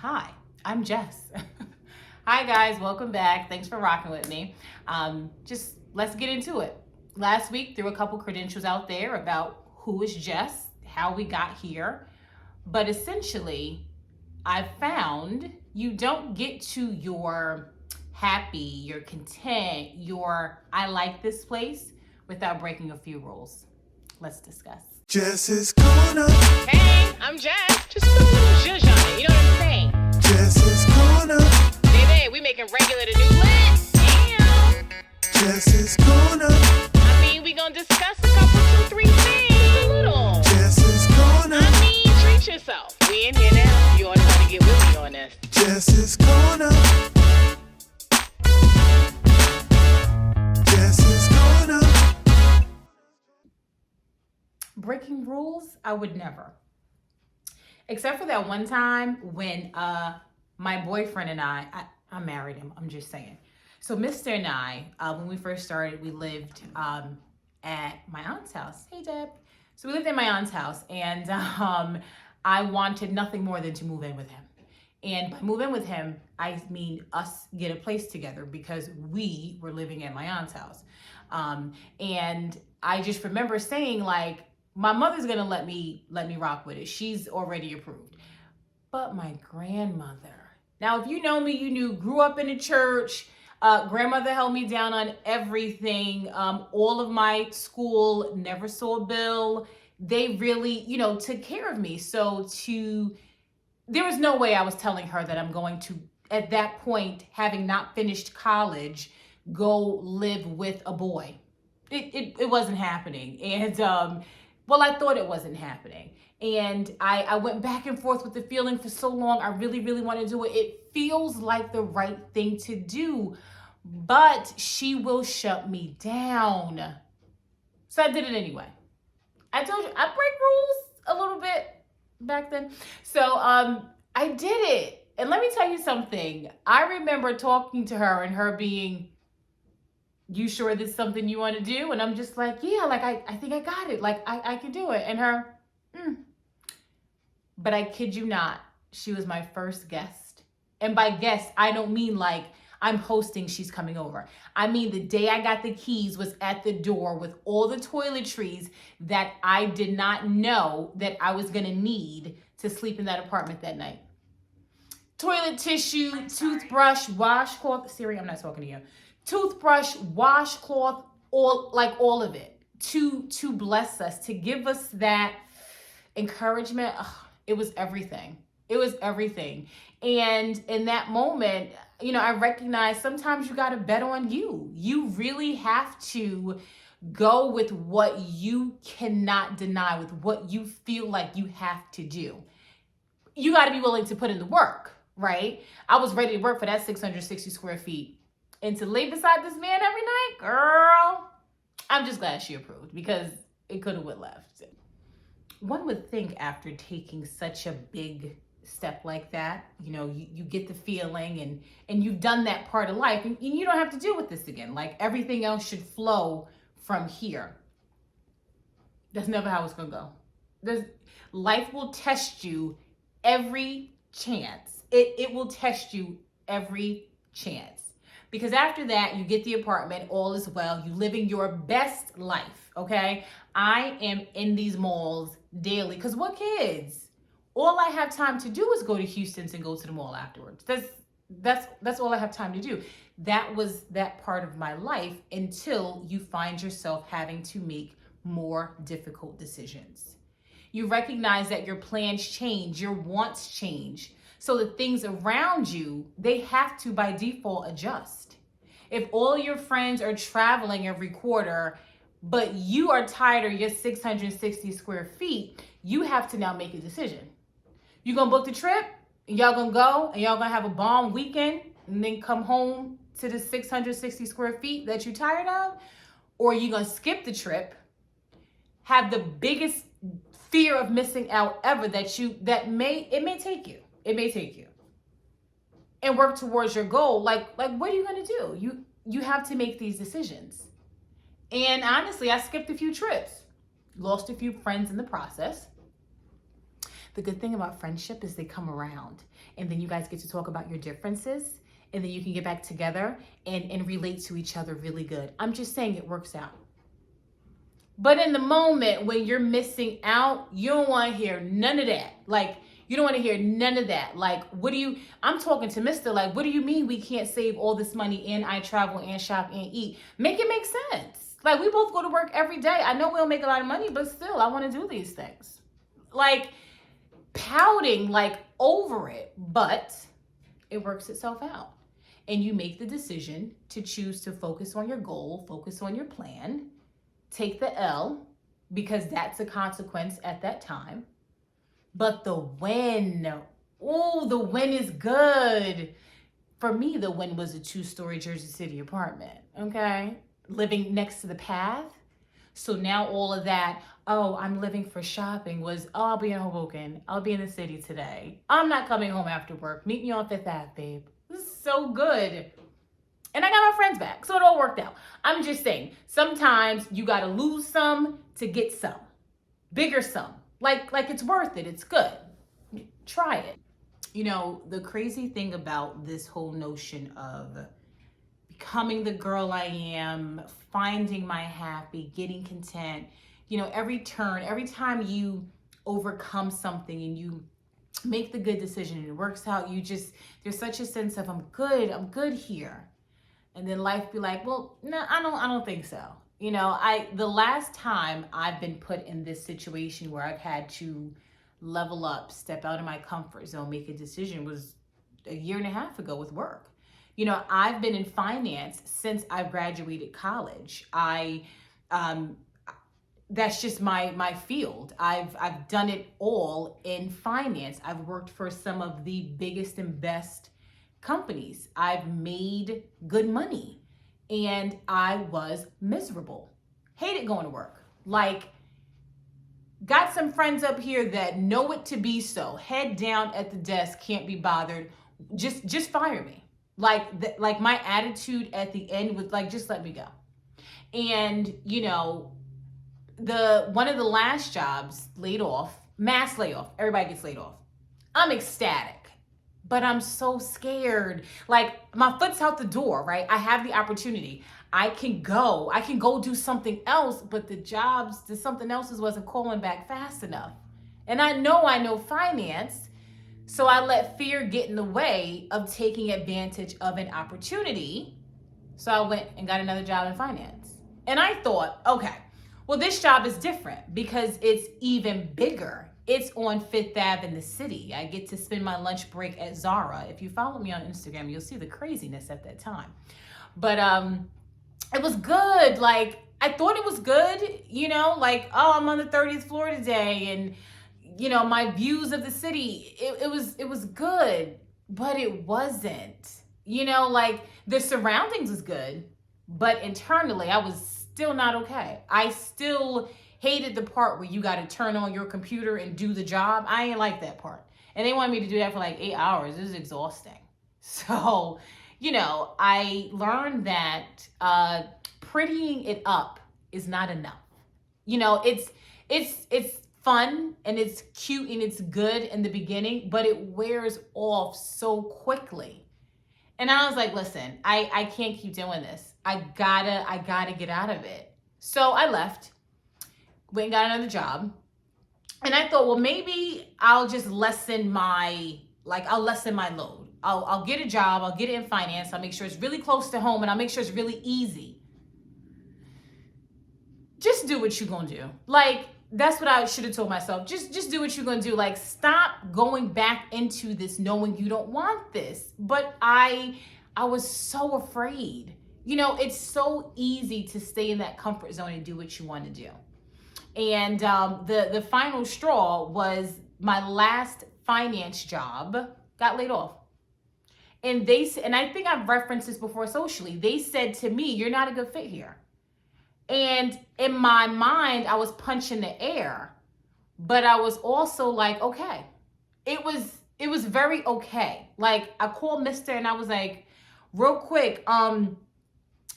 Hi, I'm Jess. Hi guys, welcome back. Thanks for rocking with me. Just let's get into it. Last week threw a couple credentials out there about who is Jess, how we got here, but essentially I found you don't get to your happy, your content, your I like this place without breaking a few rules. Let's discuss. Jess's Corner. Hey, I'm Jess. Just put a little zhuzh on it. You know what I'm saying? Jess's Corner. Baby, we making regular the new lit. Damn. Jess's Corner. I mean, we gonna discuss a couple, 2, 3 things. A little. Jess's Corner. I mean, treat yourself. We in here now. You only want to get with me on this. Jess's Corner. Jess's Corner. Breaking rules, I would never. Except for that one time when my boyfriend and I married him, I'm just saying. So Mr. and I, when we first started, we lived at my aunt's house. Hey, Deb. So we lived at my aunt's house, and I wanted nothing more than to move in with him. And by move in with him, I mean us get a place together because we were living at my aunt's house. And I just remember saying, like, my mother's gonna let me rock with it. She's already approved. But my grandmother. Now, if you know me, you knew, grew up in the church. Grandmother held me down on everything. All of my school, never saw a bill. They really, took care of me. So there was no way I was telling her that I'm going to, at that point, having not finished college, go live with a boy. It wasn't happening. And, well, I thought it wasn't happening. And I went back and forth with the feeling for so long. I really, really want to do it. It feels like the right thing to do, but she will shut me down. So I did it anyway. I told you, I break rules a little bit back then. So I did it. And let me tell you something. I remember talking to her and her being, you sure this is something you want to do? And I'm just like, yeah, like, I think I got it. Like, I can do it. And her, But I kid you not, she was my first guest. And by guest, I don't mean like I'm hosting, she's coming over. I mean, the day I got the keys was at the door with all the toiletries that I did not know that I was going to need to sleep in that apartment that night. Toilet tissue, toothbrush, washcloth. Siri, I'm not talking to you. Toothbrush, washcloth, all of it to bless us, to give us that encouragement. It was everything. It was everything. And in that moment, I recognize sometimes you got to bet on you. You really have to go with what you cannot deny, with what you feel like you have to do. You got to be willing to put in the work, right? I was ready to work for that 660 square feet. And to lay beside this man every night, girl, I'm just glad she approved because it could have went left. One would think after taking such a big step like that, you get the feeling and you've done that part of life and you don't have to deal with this again. Like everything else should flow from here. That's never how it's going to go. Life will test you every chance. It will test you every chance. Because after that, you get the apartment, all is well, you living your best life, okay? I am in these malls daily, because what kids? All I have time to do is go to Houston's and go to the mall afterwards. That's all I have time to do. That was that part of my life until you find yourself having to make more difficult decisions. You recognize that your plans change, your wants change. So the things around you, they have to, by default, adjust. If all your friends are traveling every quarter, but you are tired of your 660 square feet, you have to now make a decision. You gonna book the trip, and y'all gonna go, and y'all gonna have a bomb weekend, and then come home to the 660 square feet that you're tired of? Or you gonna skip the trip, have the biggest fear of missing out ever it may take you. It may take you. And work towards your goal. Like what are you going to do? You have to make these decisions. And honestly, I skipped a few trips. Lost a few friends in the process. the good thing about friendship is they come around, and then you guys get to talk about your differences, and then you can get back together and relate to each other really good. I'm just saying it works out. But in the moment when you're missing out, you don't want to hear none of that. Like, you don't want to hear none of that. Like, I'm talking to Mr. Like, what do you mean we can't save all this money and I travel and shop and eat? Make it make sense. Like, we both go to work every day. I know we don't make a lot of money, but still, I want to do these things. Like, pouting, like, over it, but it works itself out. And you make the decision to choose to focus on your goal, focus on your plan, take the L, because that's a consequence at that time. But the win, the win is good. For me, the win was a 2-story Jersey City apartment, okay? Living next to the path. So now all of that, I'm living for shopping was, I'll be in Hoboken. I'll be in the city today. I'm not coming home after work. Meet me on Fifth Ave, babe. This is so good. And I got my friends back, so it all worked out. I'm just saying, sometimes you gotta lose some to get some. Bigger some. Like it's worth it, it's good. Try it. You know, the crazy thing about this whole notion of becoming the girl I am, finding my happy, getting content, you know, every time you overcome something and you make the good decision and it works out, there's such a sense of I'm good here. And then life be like, well, no, I don't think so. You know, the last time I've been put in this situation where I've had to level up, step out of my comfort zone, make a decision was a year and a half ago with work. You know, I've been in finance since I graduated college. That's just my field. I've done it all in finance. I've worked for some of the biggest and best companies. I've made good money and I was miserable. Hated going to work. Like, got some friends up here that know it to be so. Head down at the desk, can't be bothered. Just fire me. Like my attitude at the end was like, just let me go. And you know, one of the last jobs laid off, mass layoff. Everybody gets laid off. I'm ecstatic. But I'm so scared. Like, my foot's out the door, right? I have the opportunity. I can go do something else, but the something else's wasn't calling back fast enough. And I know finance, so I let fear get in the way of taking advantage of an opportunity. So I went and got another job in finance. And I thought, okay, well, this job is different because it's even bigger. It's on Fifth Ave in the city. I get to spend my lunch break at Zara. If you follow me on Instagram, you'll see the craziness at that time. But it was good. Like, I thought it was good, you know, like, I'm on the 30th floor today and, you know, my views of the city, it was good, but it wasn't. You know, like, the surroundings was good, but internally I was still not okay. I still hated the part where you got to turn on your computer and do the job. I ain't like that part. And they wanted me to do that for like 8 hours. It was exhausting. So, you know, I learned that prettying it up is not enough. You know, it's fun and it's cute and it's good in the beginning, but it wears off so quickly. And I was like, listen, I can't keep doing this. I gotta get out of it. So I left. Went and got another job. And I thought, well, maybe I'll just lessen my load. I'll get a job. I'll get it in finance. I'll make sure it's really close to home and I'll make sure it's really easy. Just do what you're going to do. Like, that's what I should have told myself. Just do what you're going to do. Like, stop going back into this knowing you don't want this. But I was so afraid. You know, it's so easy to stay in that comfort zone and do what you want to do. And the final straw was my last finance job got laid off. And I think I've referenced this before socially. They said to me, you're not a good fit here. And in my mind, I was punching the air, but I was also like, okay. It was very okay. Like, I called Mr. and I was like, real quick, I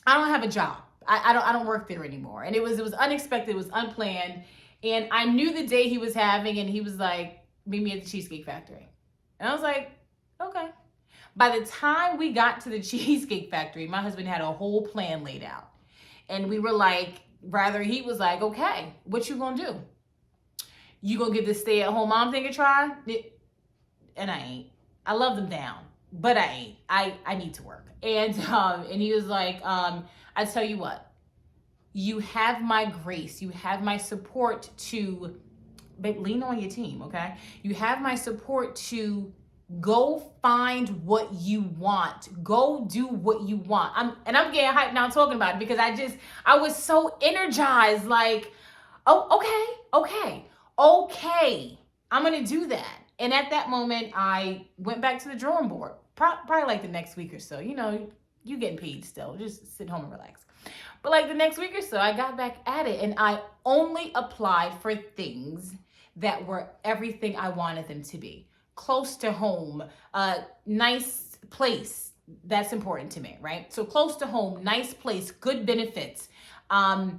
don't have a job. I don't work there anymore. And it was unexpected, it was unplanned. And I knew the day he was having, and he was like, meet me at the Cheesecake Factory. And I was like, okay. By the time we got to the Cheesecake Factory, my husband had a whole plan laid out. And we were like, he was like, okay, what you gonna do? You gonna give this stay-at-home mom thing a try? And I ain't. I love them down, but I ain't. I need to work. And he was like, I tell you what, you have my grace, you have my support to, babe, lean on your team, okay? You have my support to go find what you want. Go do what you want. I'm getting hyped now talking about it because I was so energized, like, oh, okay. I'm gonna do that. And at that moment, I went back to the drawing board. Probably like the next week or so. You know, you getting paid still. Just sit home and relax. But like the next week or so, I got back at it, and I only applied for things that were everything I wanted them to be. Close to home, nice place. That's important to me, right? So close to home, nice place, good benefits,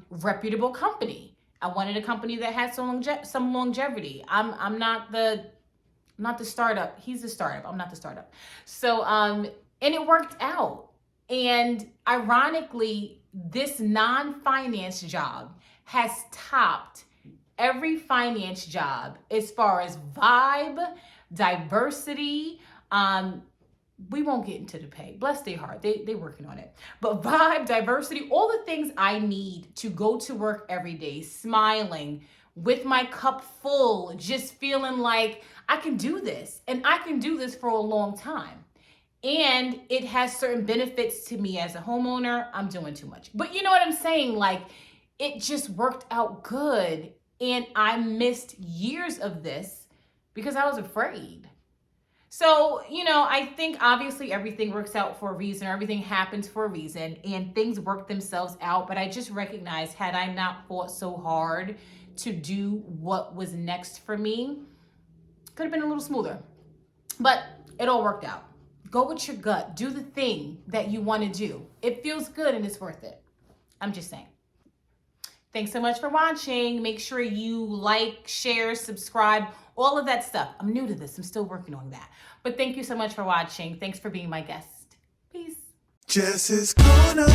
reputable company. I wanted a company that had some longevity. I'm not the startup. He's the startup. I'm not the startup. So, and it worked out. And ironically, this non-finance job has topped every finance job as far as vibe, diversity. We won't get into the pay. Bless their heart. They working on it. But vibe, diversity, all the things I need to go to work every day, smiling, with my cup full, just feeling like I can do this. And I can do this for a long time. And it has certain benefits to me as a homeowner. I'm doing too much. But you know what I'm saying? Like, it just worked out good. And I missed years of this because I was afraid. So, you know, I think obviously everything works out for a reason, or everything happens for a reason, and things work themselves out. But I just recognized, had I not fought so hard to do what was next for me, could have been a little smoother. But it all worked out. Go with your gut. Do the thing that you want to do. It feels good and it's worth it. I'm just saying. Thanks so much for watching. Make sure you like, share, subscribe, all of that stuff. I'm new to this. I'm still working on that. But thank you so much for watching. Thanks for being my guest. Peace. Jess's Corner.